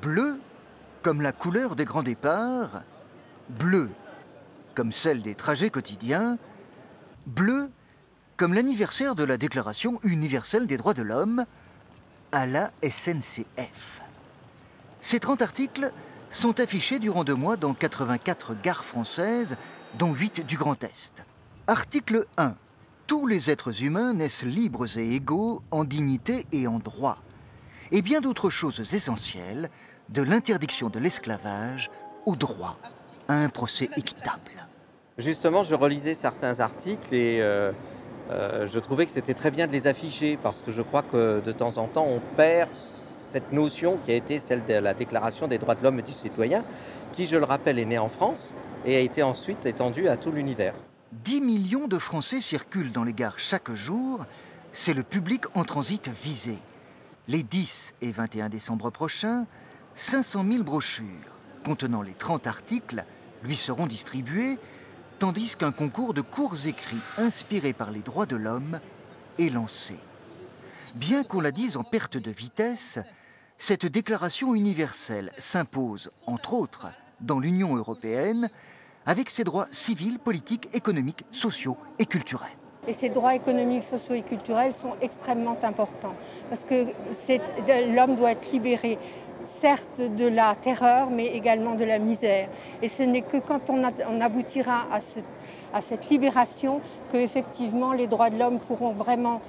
Bleu, comme la couleur des grands départs, bleu, comme celle des trajets quotidiens, bleu, comme l'anniversaire de la Déclaration universelle des droits de l'homme, à la SNCF. Ces 30 articles sont affichés durant 2 mois dans 84 gares françaises, dont 8 du Grand Est. Article 1. Tous les êtres humains naissent libres et égaux en dignité et en droit. Et bien d'autres choses essentielles, de l'interdiction de l'esclavage au droit à un procès équitable. Justement, je relisais certains articles et je trouvais que c'était très bien de les afficher parce que je crois que de temps en temps, on perd cette notion qui a été celle de la Déclaration des droits de l'homme et du citoyen, qui, je le rappelle, est née en France et a été ensuite étendue à tout l'univers. 10 millions de Français circulent dans les gares chaque jour. C'est le public en transit visé. Les 10 et 21 décembre prochains, 500 000 brochures contenant les 30 articles lui seront distribuées, tandis qu'un concours de courts écrits inspirés par les droits de l'homme est lancé. Bien qu'on la dise en perte de vitesse, cette déclaration universelle s'impose, entre autres, dans l'Union européenne, avec ses droits civils, politiques, économiques, sociaux et culturels. Et ces droits économiques, sociaux et culturels sont extrêmement importants parce que l'homme doit être libéré, certes de la terreur, mais également de la misère. Et ce n'est que quand on aboutira à cette libération qu'effectivement les droits de l'homme pourront vraiment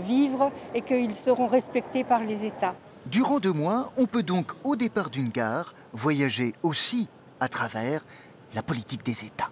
vivre et qu'ils seront respectés par les États. Durant 2 mois, on peut donc, au départ d'une gare, voyager aussi à travers la politique des États.